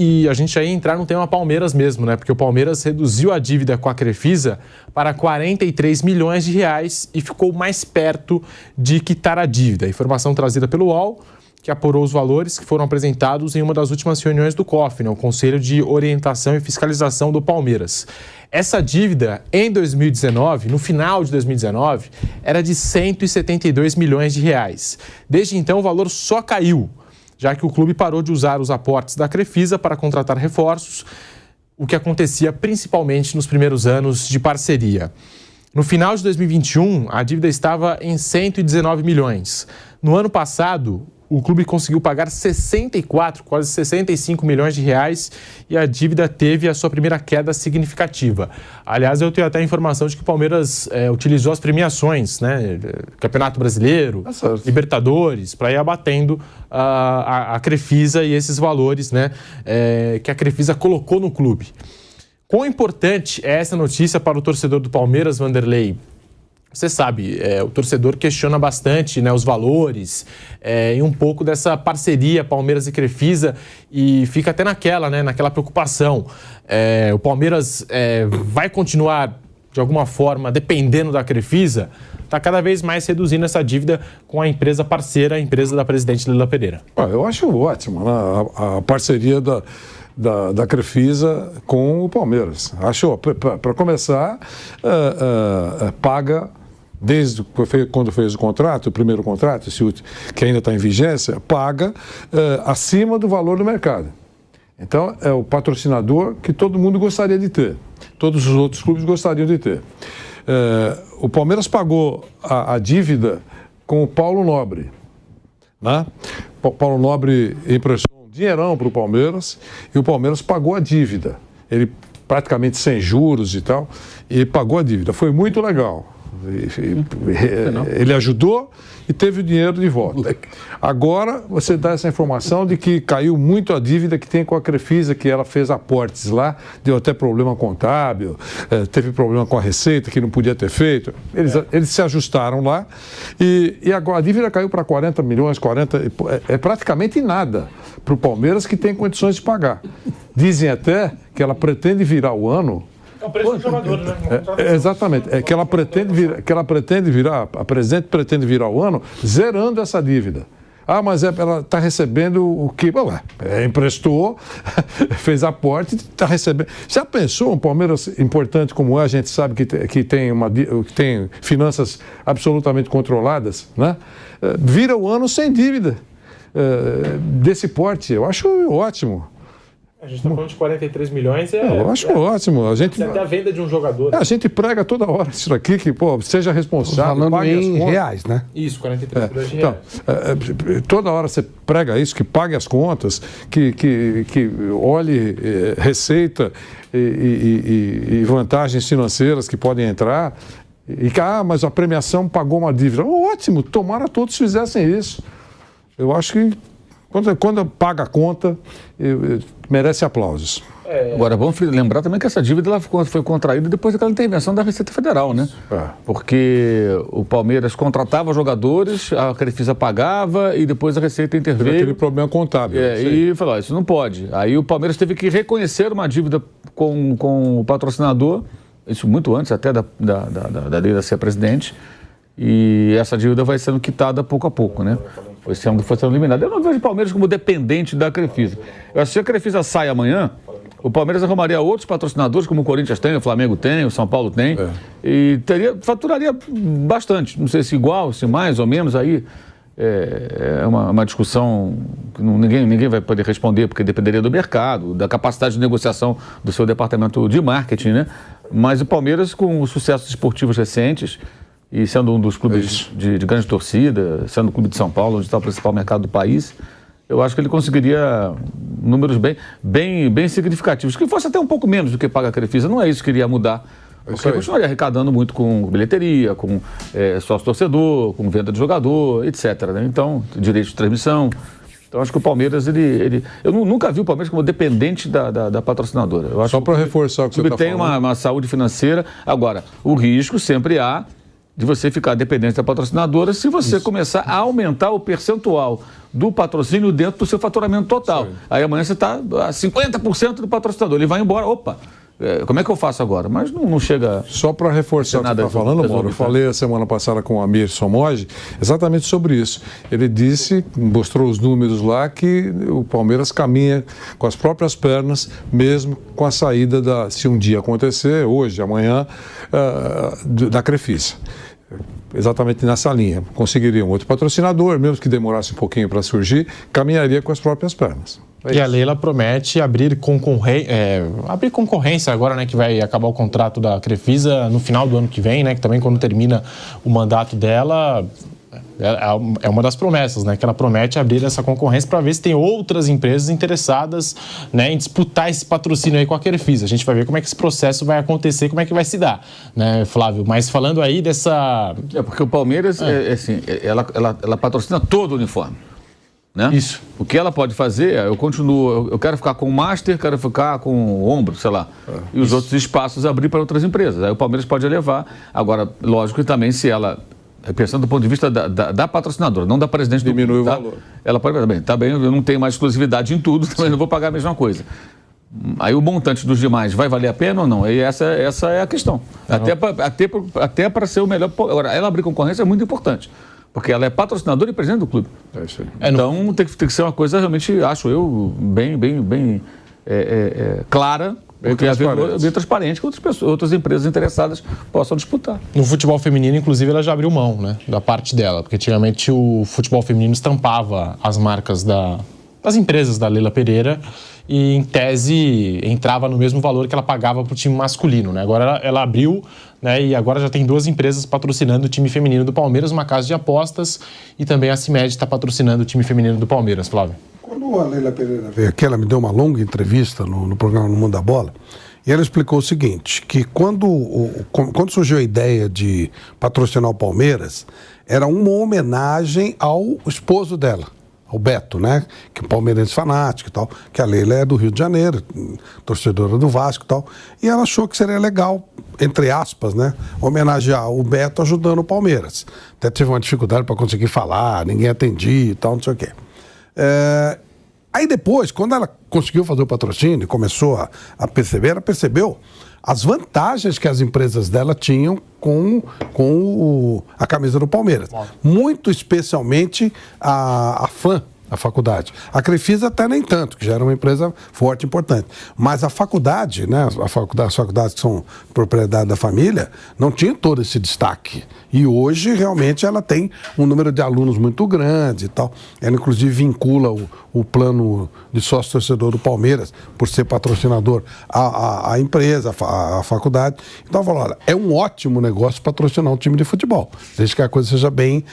e a gente aí entrar no tema Palmeiras mesmo, né? Porque o Palmeiras reduziu a dívida com a Crefisa para 43 milhões de reais e ficou mais perto de quitar a dívida. Informação trazida pelo UOL, que apurou os valores que foram apresentados em uma das últimas reuniões do COF, né, o Conselho de Orientação e Fiscalização do Palmeiras. Essa dívida, em 2019, no final de 2019, era de 172 milhões de reais. Desde então, o valor só caiu, já que o clube parou de usar os aportes da Crefisa para contratar reforços, o que acontecia principalmente nos primeiros anos de parceria. No final de 2021, a dívida estava em 119 milhões. No ano passado, o clube conseguiu pagar 64, quase 65 milhões de reais e a dívida teve a sua primeira queda significativa. Aliás, eu tenho até a informação de que o Palmeiras utilizou as premiações, né? Campeonato Brasileiro, Libertadores, para ir abatendo a Crefisa e esses valores, né? Que a Crefisa colocou no clube. Quão importante é essa notícia para o torcedor do Palmeiras, Vanderlei? Você sabe, o torcedor questiona bastante, né, os valores e um pouco dessa parceria Palmeiras e Crefisa e fica até naquela preocupação. O Palmeiras vai continuar, de alguma forma, dependendo da Crefisa? Está cada vez mais reduzindo essa dívida com a empresa parceira, a empresa da presidente Leila Pereira. Eu acho ótimo, né, a parceria da Crefisa com o Palmeiras. Acho, para começar, paga, desde quando fez o contrato, o primeiro contrato, que ainda está em vigência, paga acima do valor do mercado. Então, é o patrocinador que todo mundo gostaria de ter. Todos os outros clubes gostariam de ter. O Palmeiras pagou a dívida com o Paulo Nobre, né? Paulo Nobre emprestou um dinheirão para o Palmeiras e o Palmeiras pagou a dívida. Ele praticamente sem juros e tal, e pagou a dívida. Foi muito legal. Ele ajudou e teve o dinheiro de volta. Agora você dá essa informação de que caiu muito a dívida que tem com a Crefisa, que ela fez aportes lá, deu até problema contábil, teve problema com a Receita que não podia ter feito. Eles se ajustaram lá e agora a dívida caiu para 40 milhões, é praticamente nada para o Palmeiras, que tem condições de pagar. Dizem até que ela pretende virar o ano. É o preço do jogador, né? Exatamente. Que ela pretende virar, a presidente pretende virar o ano zerando essa dívida. Mas ela está recebendo o que? Emprestou, fez aporte, está recebendo. Já pensou um Palmeiras importante como a gente sabe que tem finanças absolutamente controladas, né? Vira o ano sem dívida desse porte. Eu acho ótimo. A gente está falando de 43 milhões. Eu acho ótimo. Até a venda de um jogador. A gente prega toda hora isso aqui, que seja responsável. Falando pague em reais, né? Isso, 43 milhões de reais. Então, toda hora você prega isso, que pague as contas, que olhe receita e vantagens financeiras que podem entrar. Mas a premiação pagou uma dívida. Ótimo, tomara todos fizessem isso. Eu acho que quando paga a conta, merece aplausos. Agora, vamos lembrar também que essa dívida ela foi contraída depois daquela intervenção da Receita Federal, né? Porque o Palmeiras contratava jogadores, a Crefisa pagava e depois a Receita interveio. Teve aquele problema contábil. E falou, isso não pode. Aí o Palmeiras teve que reconhecer uma dívida com o patrocinador, isso muito antes até da Leila ser presidente, e essa dívida vai sendo quitada pouco a pouco, né? Foi sendo eliminada. Eu não vejo o Palmeiras como dependente da Crefisa. Eu acho que se a Crefisa sai amanhã, o Palmeiras arrumaria outros patrocinadores, como o Corinthians tem, o Flamengo tem, o São Paulo tem, e faturaria bastante. Não sei se igual, se mais ou menos, aí é uma discussão que ninguém vai poder responder, porque dependeria do mercado, da capacidade de negociação do seu departamento de marketing, né? Mas o Palmeiras, com os sucessos esportivos recentes, e sendo um dos clubes de grande torcida, sendo o clube de São Paulo, onde está o principal mercado do país, eu acho que ele conseguiria números bem significativos, que fosse até um pouco menos do que paga a Crefisa. Não é isso que iria mudar, porque continuaria arrecadando muito com bilheteria, com sócio-torcedor, com venda de jogador, etc. Né? Então, direito de transmissão. Então, acho que o Palmeiras, eu nunca vi o Palmeiras como dependente da patrocinadora. Eu acho só para reforçar o que você está falando. Tem uma saúde financeira. Agora, o risco sempre há de você ficar dependente da patrocinadora se você começar a aumentar o percentual do patrocínio dentro do seu faturamento total. Sim. Aí amanhã você está a 50% do patrocinador, ele vai embora, opa, como é que eu faço agora? Mas não chega... Só para reforçar o que você está falando, Mauro, eu falei a semana passada com o Amir Somoge exatamente sobre isso. Ele disse, mostrou os números lá, que o Palmeiras caminha com as próprias pernas, mesmo com a saída se um dia acontecer, hoje, amanhã, da Crefisa. Exatamente nessa linha. Conseguiria um outro patrocinador, mesmo que demorasse um pouquinho para surgir, caminharia com as próprias pernas. E a Leila promete abrir concorrência agora, né, que vai acabar o contrato da Crefisa no final do ano que vem, né, que também quando termina o mandato dela, é uma das promessas, né, que ela promete abrir essa concorrência para ver se tem outras empresas interessadas, né, em disputar esse patrocínio aí com a Crefisa. A gente vai ver como é que esse processo vai acontecer, como é que vai se dar, né, Flávio? Mas falando aí dessa... porque o Palmeiras, assim, ela patrocina todo o uniforme. Né? Isso. O que ela pode fazer, eu quero ficar com o Master, quero ficar com o Ombro, sei lá, e os outros espaços abrir para outras empresas. Aí o Palmeiras pode levar. Agora, lógico que também se ela, pensando do ponto de vista da patrocinadora, não da presidente do diminui clube, o valor. Ela pode, tá bem, eu não tenho mais exclusividade em tudo, também não vou pagar a mesma coisa. Aí o montante dos demais vai valer a pena ou não? E essa é a questão. Até para ser o melhor. Agora, ela abrir concorrência é muito importante. Porque ela é patrocinadora e presidente do clube. Então tem que ser uma coisa realmente, acho eu, bem clara, bem transparente, que outras empresas interessadas possam disputar. No futebol feminino, inclusive, ela já abriu mão, né, da parte dela, porque antigamente o futebol feminino estampava as marcas das empresas da Leila Pereira e, em tese, entrava no mesmo valor que ela pagava para o time masculino, né? Agora ela abriu, né, e agora já tem 2 empresas patrocinando o time feminino do Palmeiras, uma casa de apostas, e também a CIMED está patrocinando o time feminino do Palmeiras, Flávio. Quando a Leila Pereira veio aqui, ela me deu uma longa entrevista no programa No Mundo da Bola, e ela explicou o seguinte, que quando surgiu a ideia de patrocinar o Palmeiras, era uma homenagem ao esposo dela, o Beto, né? Que é um palmeirense fanático e tal, que a Leila é do Rio de Janeiro, torcedora do Vasco e tal, e ela achou que seria legal, entre aspas, né, homenagear o Beto ajudando o Palmeiras. Até teve uma dificuldade para conseguir falar, ninguém atendia e tal, não sei o quê. Aí depois, quando ela conseguiu fazer o patrocínio e começou a perceber, ela percebeu as vantagens que as empresas dela tinham com a camisa do Palmeiras. Muito especialmente a FAM, a faculdade. A Crefisa até nem tanto, que já era uma empresa forte e importante. Mas a faculdade, né, as faculdades que são propriedade da família, não tinha todo esse destaque. E hoje, realmente, ela tem um número de alunos muito grande e tal. Ela, inclusive, vincula o plano de sócio-torcedor do Palmeiras, por ser patrocinador, à empresa, à faculdade. Então, ela falou, olha, é um ótimo negócio patrocinar um time de futebol, desde que a coisa seja bem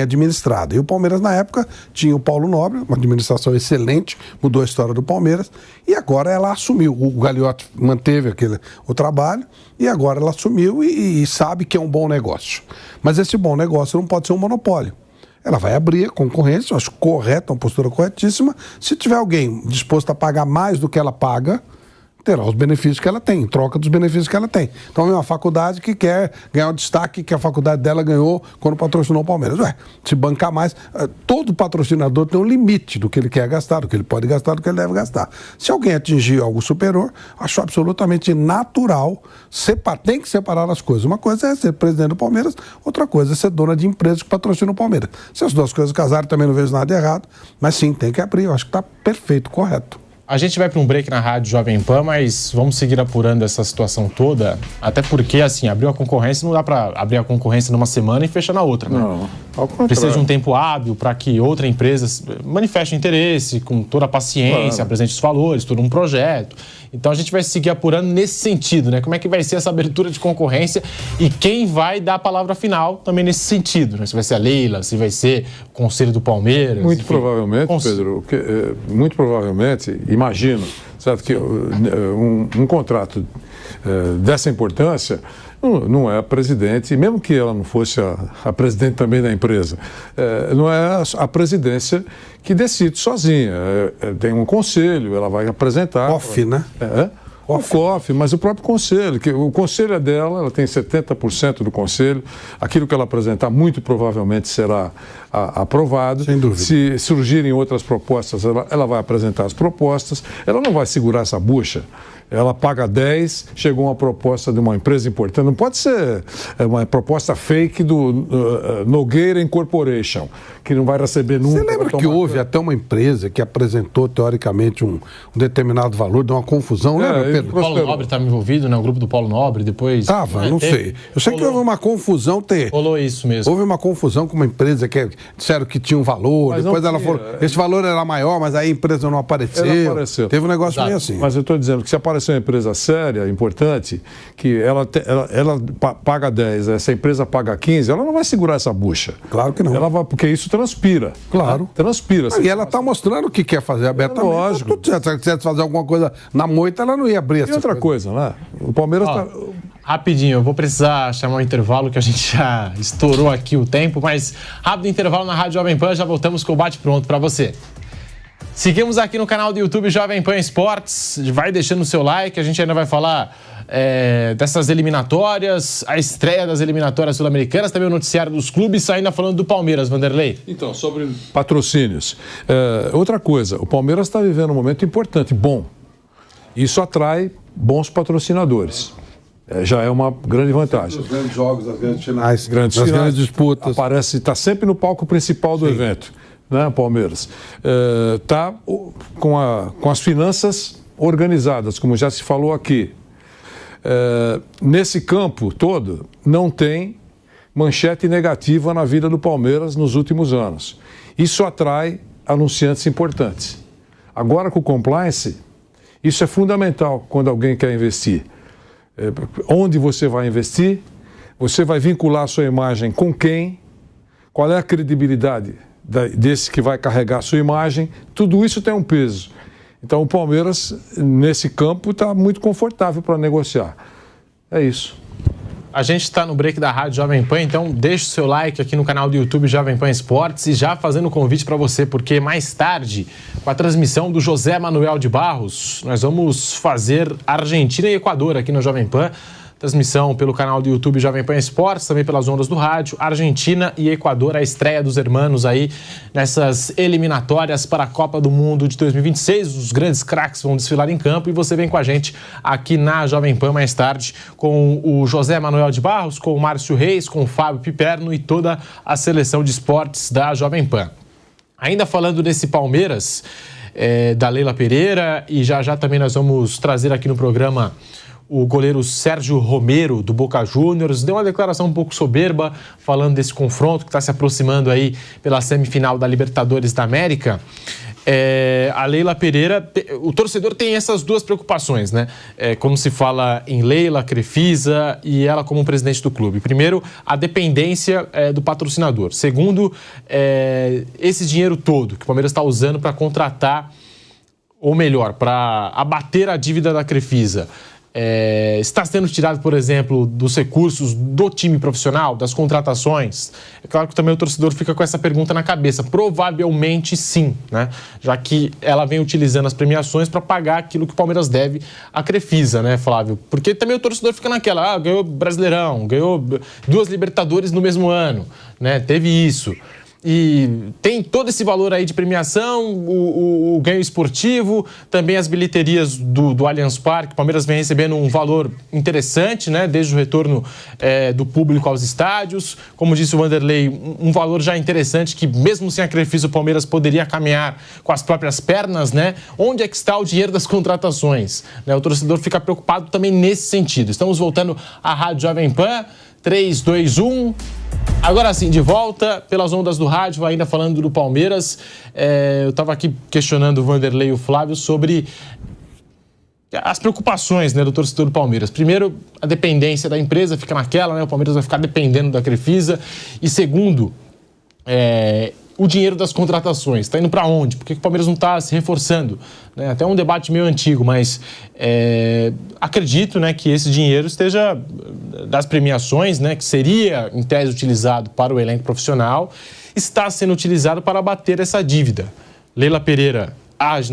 administrada. E o Palmeiras, na época, tinha o Paulo Nobre, uma administração excelente, mudou a história do Palmeiras, e agora ela assumiu. O Gagliotti manteve o trabalho, e agora ela assumiu e sabe que é um bom negócio. Mas esse bom negócio não pode ser um monopólio. Ela vai abrir a concorrência, eu acho correta, uma postura corretíssima. Se tiver alguém disposto a pagar mais do que ela paga, terá os benefícios que ela tem, em troca dos benefícios que ela tem. Então é uma faculdade que quer ganhar o destaque que a faculdade dela ganhou quando patrocinou o Palmeiras. Se bancar mais, todo patrocinador tem um limite do que ele quer gastar, do que ele pode gastar, do que ele deve gastar. Se alguém atingir algo superior, acho absolutamente natural, tem que separar as coisas. Uma coisa é ser presidente do Palmeiras, outra coisa é ser dona de empresas que patrocinam o Palmeiras. Se as duas coisas casarem, também não vejo nada de errado, mas sim, tem que abrir, eu acho que está perfeito, correto. A gente vai para um break na Rádio Jovem Pan, mas vamos seguir apurando essa situação toda, até porque, assim, abriu a concorrência, não dá para abrir a concorrência numa semana e fechar na outra, né? Não, ao contrário. Precisa de um tempo hábil para que outra empresa manifeste interesse, com toda a paciência, claro, apresente os valores, todo um projeto. Então a gente vai seguir apurando nesse sentido, né? Como é que vai ser essa abertura de concorrência e quem vai dar a palavra final também nesse sentido, né? Se vai ser a Leila, se vai ser o Conselho do Palmeiras. Muito provavelmente, Pedro, muito provavelmente, imagino, certo, que um contrato dessa importância não é a presidente, mesmo que ela não fosse a presidente também da empresa, não é a presidência que decide sozinha. Tem um conselho, ela vai apresentar. Off, né? COF, mas o próprio conselho, que o conselho é dela, ela tem 70% do conselho, aquilo que ela apresentar muito provavelmente será aprovado. Sem dúvida. Se surgirem outras propostas, ela vai apresentar as propostas, ela não vai segurar essa bucha. Ela paga 10, chegou uma proposta de uma empresa importante. Não pode ser uma proposta fake do Nogueira Incorporation, que não vai receber nunca. Você lembra que houve até uma empresa que apresentou, teoricamente, um determinado valor, deu uma confusão, lembra, Pedro? O Paulo Nobre estava envolvido, né? O grupo do Paulo Nobre, depois... Não sei. Eu sei que houve uma confusão. Rolou isso mesmo. Houve uma confusão com uma empresa que disseram que tinha um valor, mas depois ela falou, esse valor era maior, mas aí a empresa não apareceu. Ela apareceu. Teve um negócio meio assim. Mas eu estou dizendo que se aparecer uma empresa séria, importante, que ela paga 10, essa empresa paga 15, ela não vai segurar essa bucha. Claro que não. Ela vai, porque isso transpira. Claro. Transpira. E ela está mostrando o que quer fazer abertamente. Lógico. Se ela quisesse fazer alguma coisa na moita, ela não ia abrir essa outra coisa, né? O Palmeiras está... Rapidinho, eu vou precisar chamar um intervalo, que a gente já estourou aqui o tempo, mas rápido intervalo na Rádio Jovem Pan, já voltamos com o bate-pronto para você. Seguimos aqui no canal do YouTube Jovem Pan Esportes, vai deixando o seu like, a gente ainda vai falar dessas eliminatórias, a estreia das eliminatórias sul-americanas, também o noticiário dos clubes, ainda falando do Palmeiras, Vanderlei. Então, sobre patrocínios. Outra coisa, o Palmeiras está vivendo um momento importante, bom. Isso atrai bons patrocinadores. Já é uma grande vantagem. Os grandes jogos, as grandes finais, das grandes disputas. Está sempre no palco principal do evento, né, Palmeiras? Está com as finanças organizadas, como já se falou aqui. Nesse campo todo, não tem manchete negativa na vida do Palmeiras nos últimos anos. Isso atrai anunciantes importantes. Agora, com o compliance, isso é fundamental quando alguém quer investir. Onde você vai investir, você vai vincular a sua imagem com quem, qual é a credibilidade desse que vai carregar a sua imagem, tudo isso tem um peso. Então o Palmeiras, nesse campo, está muito confortável para negociar. É isso. A gente está no break da Rádio Jovem Pan, então deixa o seu like aqui no canal do YouTube Jovem Pan Esportes e já fazendo um convite para você, porque mais tarde, com a transmissão do José Manuel de Barros, nós vamos fazer Argentina e Equador aqui no Jovem Pan. Transmissão pelo canal do YouTube Jovem Pan Esportes, também pelas ondas do rádio. Argentina e Equador, a estreia dos hermanos aí nessas eliminatórias para a Copa do Mundo de 2026. Os grandes craques vão desfilar em campo e você vem com a gente aqui na Jovem Pan mais tarde com o José Manuel de Barros, com o Márcio Reis, com o Fábio Piperno e toda a seleção de esportes da Jovem Pan. Ainda falando desse Palmeiras, da Leila Pereira, e já também nós vamos trazer aqui no programa o goleiro Sérgio Romero, do Boca Juniors, deu uma declaração um pouco soberba, falando desse confronto que está se aproximando aí pela semifinal da Libertadores da América. A Leila Pereira, o torcedor tem essas duas preocupações, né? Como se fala em Leila, Crefisa e ela como presidente do clube. Primeiro, a dependência do patrocinador. Segundo, esse dinheiro todo que o Palmeiras está usando para contratar, ou melhor, para abater a dívida da Crefisa. Está sendo tirado, por exemplo, dos recursos do time profissional, das contratações? É claro que também o torcedor fica com essa pergunta na cabeça. Provavelmente sim, né? Já que ela vem utilizando as premiações para pagar aquilo que o Palmeiras deve à Crefisa, né, Flávio? Porque também o torcedor fica naquela, ganhou Brasileirão, ganhou 2 Libertadores no mesmo ano, né? Teve isso. E tem todo esse valor aí de premiação, o ganho esportivo, também as bilheterias do Allianz Parque. O Palmeiras vem recebendo um valor interessante, né? Desde o retorno do público aos estádios. Como disse o Vanderlei, um valor já interessante que mesmo sem a Crefisa o Palmeiras poderia caminhar com as próprias pernas, né? Onde é que está o dinheiro das contratações? Né? O torcedor fica preocupado também nesse sentido. Estamos voltando à Rádio Jovem Pan, 3, 2, 1... Agora sim, de volta pelas ondas do rádio, ainda falando do Palmeiras. Eu estava aqui questionando o Vanderlei e o Flávio sobre as preocupações, né, do torcedor do Palmeiras. Primeiro, a dependência da empresa fica naquela, né? O Palmeiras vai ficar dependendo da Crefisa. E segundo, o dinheiro das contratações. Está indo para onde? Por que o Palmeiras não está se reforçando? Né? Até um debate meio antigo, mas acredito, né, que esse dinheiro esteja das premiações, né, que seria, em tese, utilizado para o elenco profissional, está sendo utilizado para abater essa dívida. Leila Pereira age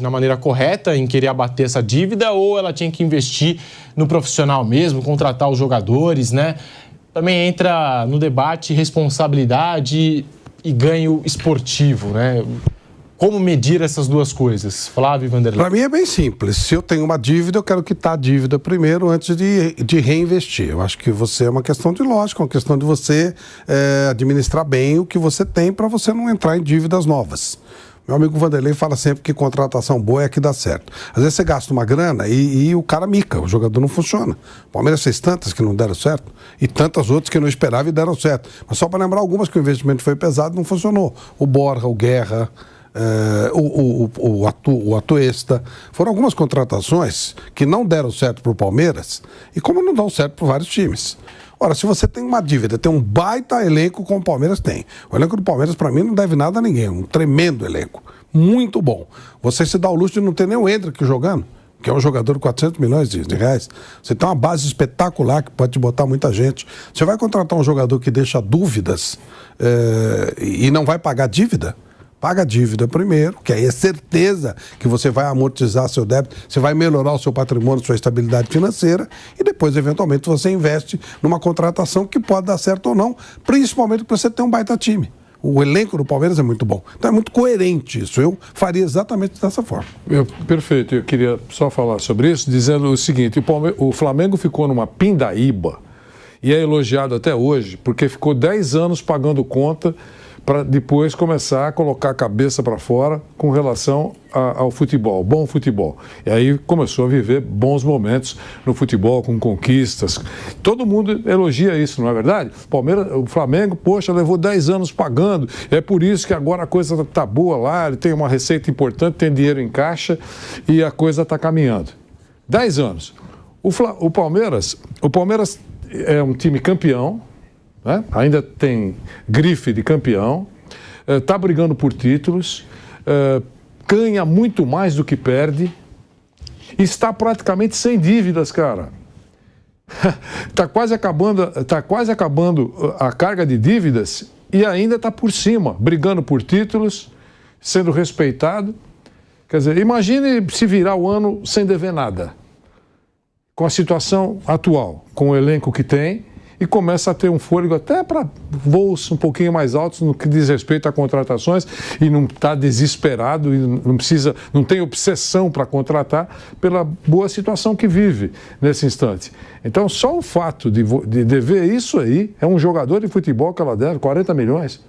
na maneira correta em querer abater essa dívida, ou ela tinha que investir no profissional mesmo, contratar os jogadores, né? Também entra no debate responsabilidade e ganho esportivo, né? Como medir essas duas coisas? Flávio e Vanderlei. Para mim é bem simples. Se eu tenho uma dívida, eu quero quitar a dívida primeiro antes de reinvestir. Eu acho que é uma questão de lógica, uma questão de você administrar bem o que você tem para você não entrar em dívidas novas. Meu amigo Vanderlei fala sempre que contratação boa é a que dá certo. Às vezes você gasta uma grana e o cara mica, o jogador não funciona. O Palmeiras fez tantas que não deram certo e tantas outras que não esperava e deram certo. Mas só para lembrar algumas que o investimento foi pesado e não funcionou. O Borja, o Guerra... o Atuesta. Foram algumas contratações que não deram certo para o Palmeiras e como não dão certo para vários times. Ora, se você tem uma dívida, tem um baita elenco como o Palmeiras tem. O elenco do Palmeiras, para mim, não deve nada a ninguém. É um tremendo elenco. Muito bom. Você se dá o luxo de não ter nem o Endrick jogando, que é um jogador de 400 milhões de reais. Você tem uma base espetacular que pode botar muita gente. Você vai contratar um jogador que deixa dúvidas e não vai pagar dívida? Paga a dívida primeiro, que aí é certeza que você vai amortizar seu débito, você vai melhorar o seu patrimônio, sua estabilidade financeira e depois, eventualmente, você investe numa contratação que pode dar certo ou não, principalmente porque você tem um baita time. O elenco do Palmeiras é muito bom. Então é muito coerente isso. Eu faria exatamente dessa forma. Perfeito. Eu queria só falar sobre isso, dizendo o seguinte, o Flamengo ficou numa pindaíba e é elogiado até hoje, porque ficou 10 anos pagando conta para depois começar a colocar a cabeça para fora com relação ao futebol, bom futebol. E aí começou a viver bons momentos no futebol, com conquistas. Todo mundo elogia isso, não é verdade? O Flamengo, poxa, levou 10 anos pagando, é por isso que agora a coisa está boa lá, ele tem uma receita importante, tem dinheiro em caixa e a coisa está caminhando. 10 anos. O Palmeiras é um time campeão, né? Ainda tem grife de campeão, está brigando por títulos, ganha muito mais do que perde, está praticamente sem dívidas, cara. Está quase acabando a carga de dívidas e ainda está por cima, brigando por títulos, sendo respeitado. Quer dizer, imagine se virar o ano sem dever nada, com a situação atual, com o elenco que tem, e começa a ter um fôlego até para voos um pouquinho mais altos no que diz respeito a contratações e não está desesperado e não tem obsessão para contratar pela boa situação que vive nesse instante. Então, só o fato de dever isso aí, é um jogador de futebol que ela deve 40 milhões.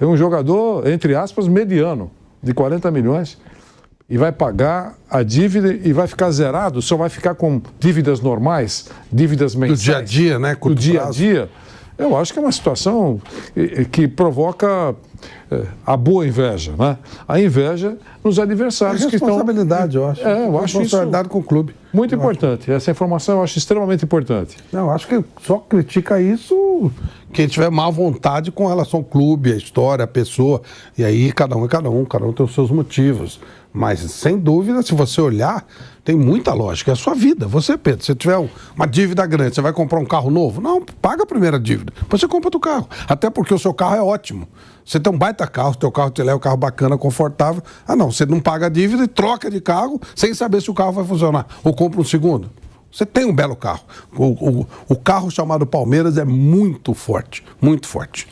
É um jogador, entre aspas, mediano, de 40 milhões. E vai pagar a dívida e vai ficar zerado, só vai ficar com dívidas normais, dívidas mensais. Do dia a dia, né? Do dia a dia. Eu acho que é uma situação que provoca a boa inveja, né? A inveja nos adversários que estão... Responsabilidade, eu acho. Eu acho responsabilidade com o clube. Muito importante. Essa informação eu acho extremamente importante. Não, eu acho que só critica isso quem tiver má vontade com relação ao clube, a história, a pessoa. E aí cada um tem os seus motivos. Mas, sem dúvida, se você olhar, tem muita lógica. É a sua vida. Você, Pedro, se tiver uma dívida grande, você vai comprar um carro novo? Não, paga a primeira dívida. Depois você compra outro carro. Até porque o seu carro é ótimo. Você tem um baita carro, o teu carro te leva um carro bacana, confortável. Ah, não, você não paga a dívida e troca de carro sem saber se o carro vai funcionar. Ou compra um segundo. Você tem um belo carro. O carro chamado Palmeiras é muito forte. Muito forte.